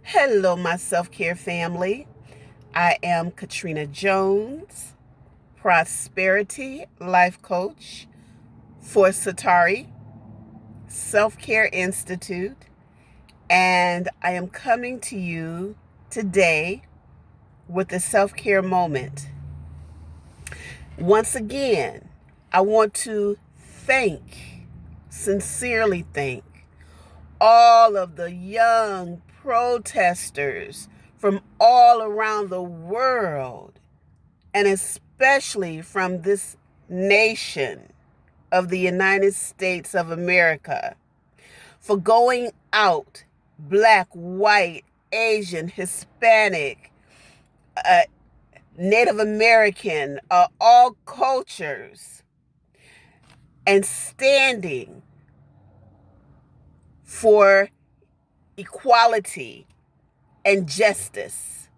Hello, my self-care family. I am Katrina Jones, prosperity life coach for Satari Self-Care Institute, and I am coming to you today with a self-care moment. Once again, I want to sincerely thank all of the young protesters from all around the world, and especially from this nation of the United States of America, for going out, Black, white, Asian, Hispanic, uh, Native American, all cultures, and standing for equality and justice.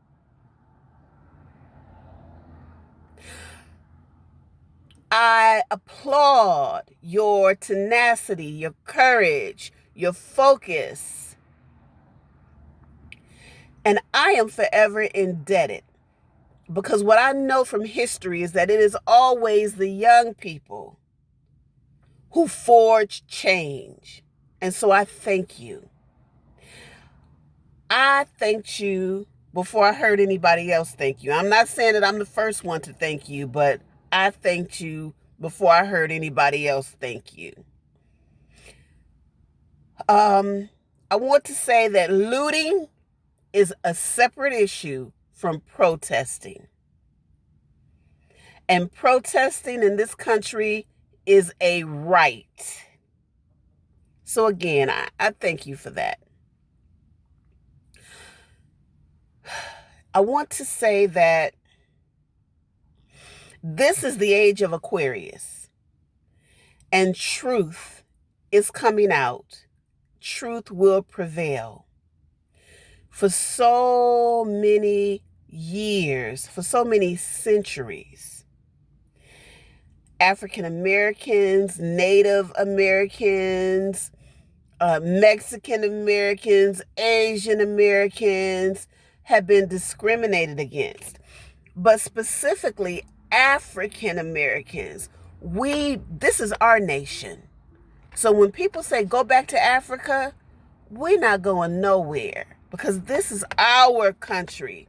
I applaud your tenacity, your courage, your focus, and I am forever indebted, because what I know from history is that it is always the young people who forge change. And so I thank you. I thanked you before I heard anybody else thank you. I'm not saying that I'm the first one to thank you, but I thanked you before I heard anybody else thank you. I want to say that looting is a separate issue from protesting. And protesting in this country is a right. So again, I thank you for that. I want to say that this is the age of Aquarius, and truth is coming out. Truth will prevail. For so many years, for so many centuries, African Americans, Native Americans, Mexican Americans, Asian Americans have been discriminated against. But specifically, African Americans, this is our nation. So when people say go back to Africa, we're not going nowhere, because this is our country.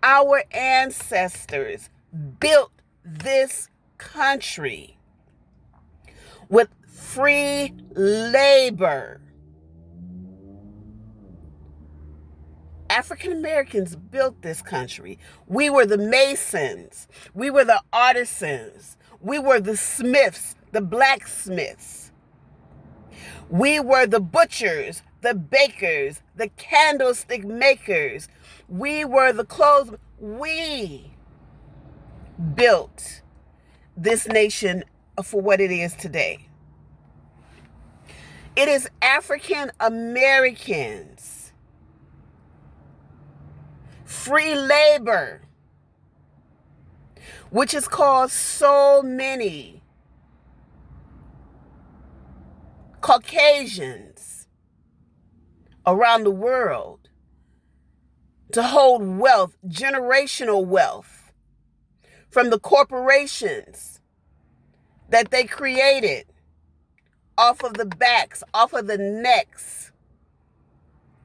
Our ancestors built this country with free labor. African Americans built this country. We were the masons. We were the artisans. We were the smiths, the blacksmiths. We were the butchers, the bakers, the candlestick makers. We were the clothes. We built this nation for what it is today. It is African Americans, free labor, which has caused so many Caucasians around the world to hold wealth, generational wealth, from the corporations that they created off of the backs, off of the necks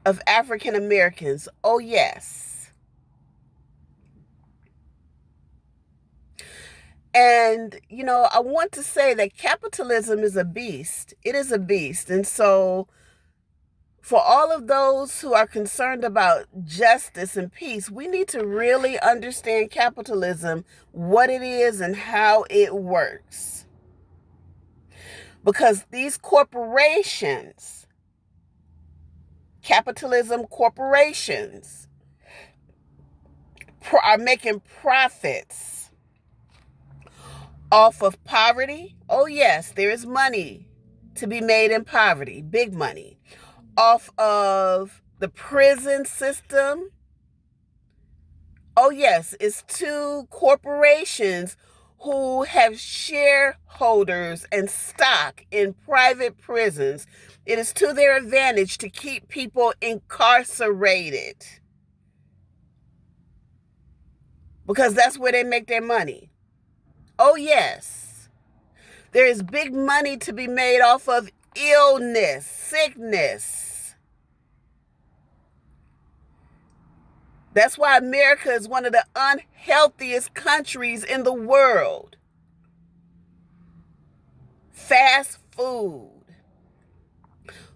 of African Americans. Oh, yes. And, I want to say that capitalism is a beast. It is a beast. And so for all of those who are concerned about justice and peace, we need to really understand capitalism, what it is and how it works. Because these corporations, capitalism corporations, are making profits off of poverty. Oh, yes, there is money to be made in poverty, big money. Off of the prison system. Oh, yes, it's two corporations who have shareholders and stock in private prisons. It is to their advantage to keep people incarcerated because that's where they make their money. Oh, yes. There is big money to be made off of illness, sickness. That's why America is one of the unhealthiest countries in the world. Fast food.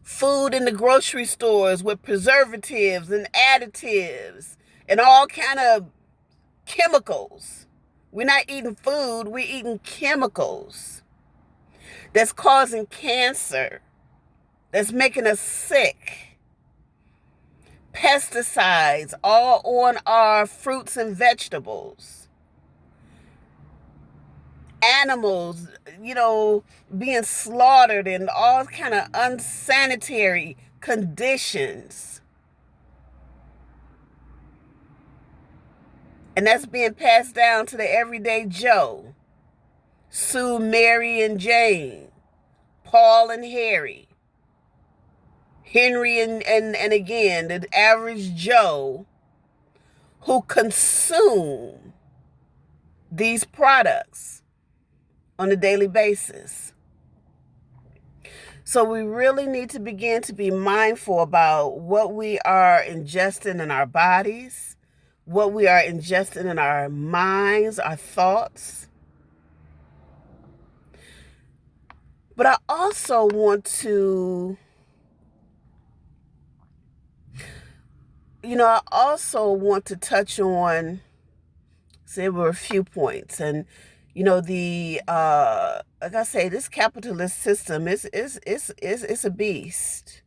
Food in the grocery stores with preservatives and additives and all kind of chemicals. We're not eating food, we're eating chemicals that's causing cancer, that's making us sick. Pesticides all on our fruits and vegetables. Animals, being slaughtered in all kind of unsanitary conditions. And that's being passed down to the everyday Joe. Sue, Mary, and Jane. Paul and Harry. Henry and again, the average Joe who consume these products on a daily basis. So we really need to begin to be mindful about what we are ingesting in our bodies, what we are ingesting in our minds, our thoughts. But I also want to, touch on, there were a few points. And, like I say, this capitalist system is a beast.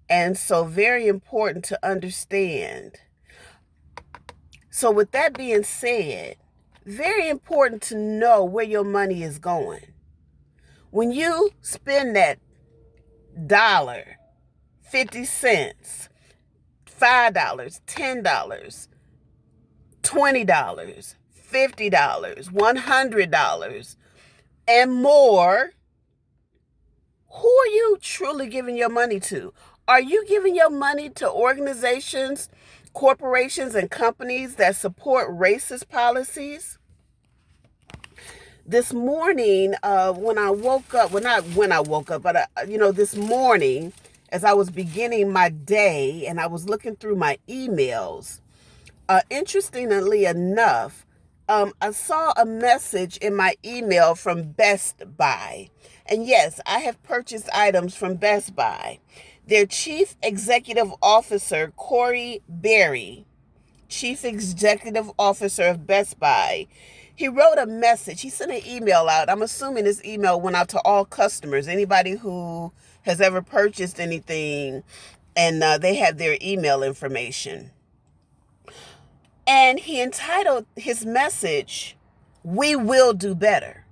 And so very important to understand. So with that being said, very important to know where your money is going. When you spend that dollar, 50 cents, $5, $10, $20, $50, $100, and more, who are you truly giving your money to? Are you giving your money to organizations, corporations, and companies that support racist policies? This morning, when I woke up, this morning, as I was beginning my day and I was looking through my emails, interestingly enough, I saw a message in my email from Best Buy. And yes, I have purchased items from Best Buy. Their Chief Executive Officer, Corey Berry, Chief Executive Officer of Best Buy, he wrote a message. He sent an email out. I'm assuming this email went out to all customers, anybody who has ever purchased anything, and they have their email information. And he entitled his message, "We Will Do Better."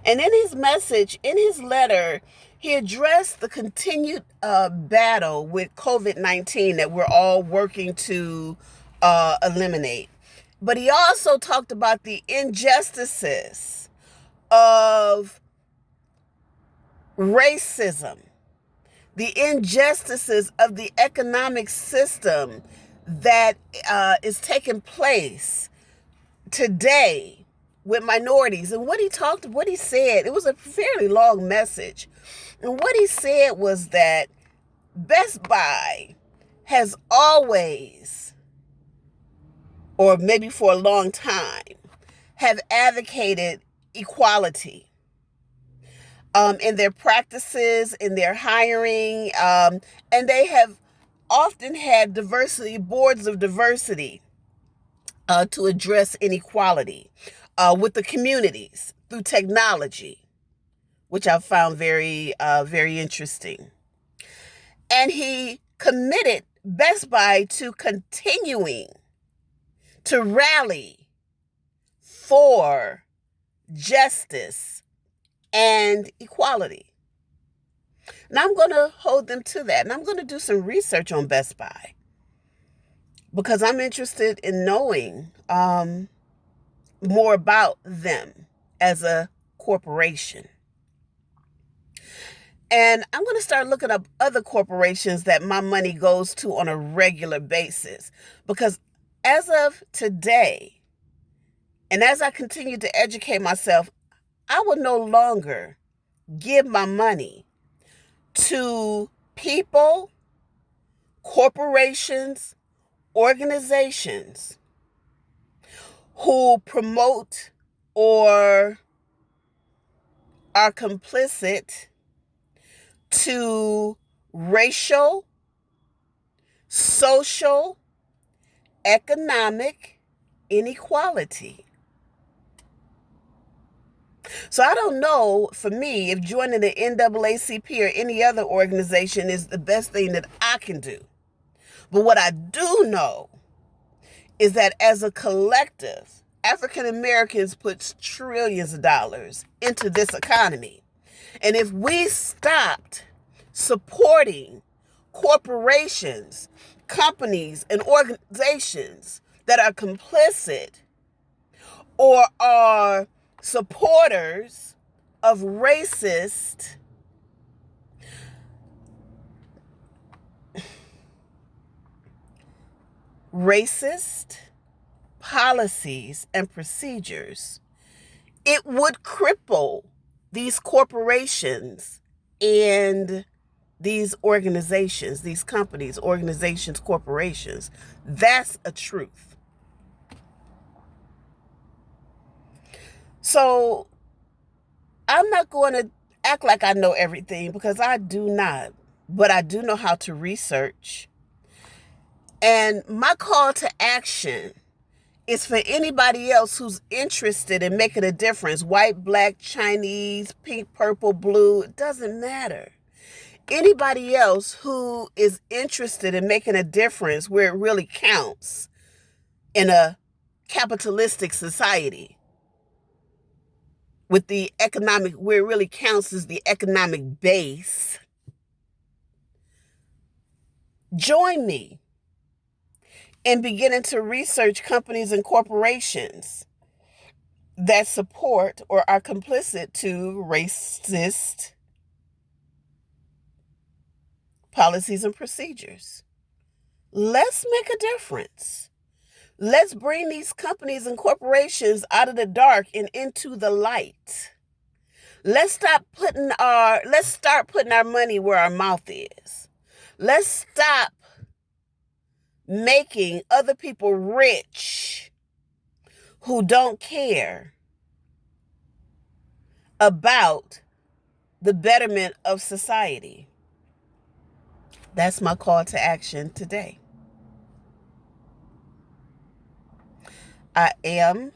And in his message, in his letter, he addressed the continued battle with COVID-19 that we're all working to eliminate. But he also talked about the injustices of racism, the injustices of the economic system that is taking place today with minorities. And what he said, it was a fairly long message. And what he said was that Best Buy has always, or maybe for a long time, have advocated equality in their practices, in their hiring, and they have often had boards of diversity to address inequality with the communities through technology, which I've found very, very interesting. And he committed Best Buy to continuing to rally for justice and equality. And I'm going to hold them to that. And I'm going to do some research on Best Buy because I'm interested in knowing more about them as a corporation. And I'm going to start looking up other corporations that my money goes to on a regular basis. Because as of today, and as I continue to educate myself, I will no longer give my money to people, corporations, organizations who promote or are complicit to racial, social, economic inequality. So I don't know, for me, if joining the NAACP or any other organization is the best thing that I can do. But what I do know is that as a collective, African Americans puts trillions of dollars into this economy. And if we stopped supporting corporations, companies, and organizations that are complicit or are supporters of racist policies and procedures, it would cripple these corporations and these organizations, these companies, organizations, corporations. That's a truth. So I'm not going to act like I know everything, because I do not, but I do know how to research. And my call to action is for anybody else who's interested in making a difference. White, black, Chinese, pink, purple, blue, it doesn't matter. Anybody else who is interested in making a difference where it really counts in a capitalistic society, with the economic, where it really counts is the economic base, join me in beginning to research companies and corporations that support or are complicit to racist policies and procedures. Let's make a difference. Let's bring these companies and corporations out of the dark and into the light. Let's start putting our money where our mouth is. Let's stop making other people rich who don't care about the betterment of society. That's my call to action today. I am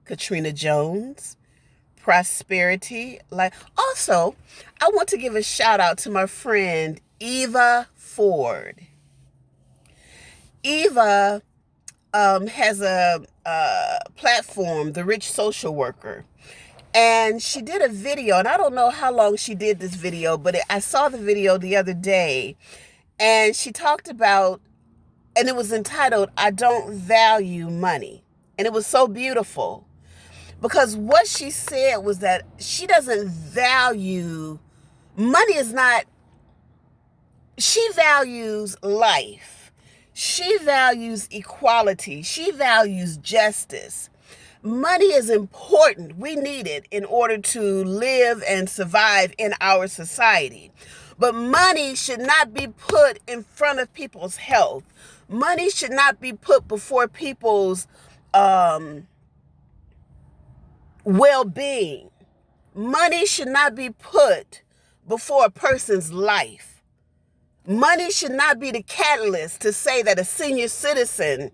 Katrina Jones, Prosperity Life. Also, I want to give a shout out to my friend Eva Ford. Eva has a platform, The Rich Social Worker. And she did a video, and I don't know how long she did this video, but I saw the video the other day, and she talked about, and it was entitled, I Don't Value Money. And it was so beautiful, because what she said was that she doesn't value, money is not, she values life. She values equality. She values justice. Money is important. We need it in order to live and survive in our society. But money should not be put in front of people's health. Money should not be put before people's well-being. Money should not be put before a person's life. Money should not be the catalyst to say that a senior citizen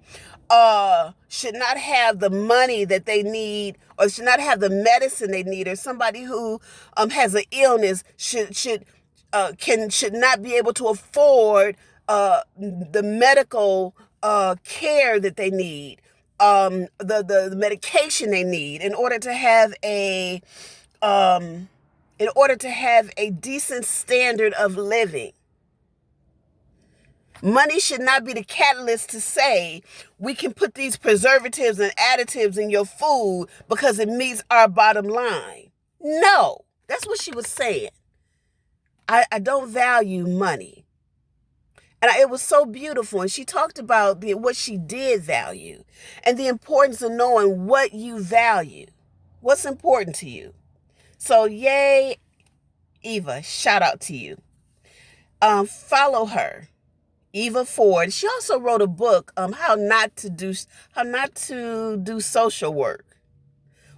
should not have the money that they need, or should not have the medicine they need, or somebody who has an illness should not be able to afford the medical care that they need, the medication they need in order to have a decent standard of living. Money should not be the catalyst to say we can put these preservatives and additives in your food because it meets our bottom line. No, that's what she was saying. I don't value money. And it was so beautiful. And she talked about what she did value and the importance of knowing what you value. What's important to you? So, yay, Eva, shout out to you. Follow her, Eva Ford. She also wrote a book, how not to do social work,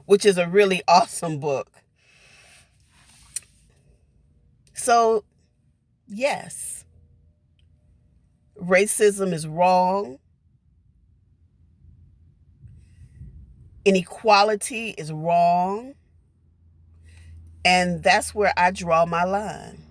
which is a really awesome book. So, yes, racism is wrong. Inequality is wrong. And that's where I draw my line.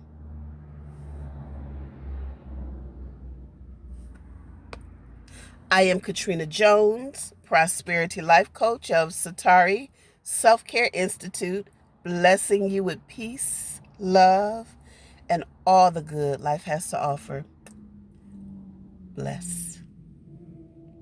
I am Katrina Jones, Prosperity Life Coach of Satari Self-Care Institute, blessing you with peace, love, and all the good life has to offer. Bless.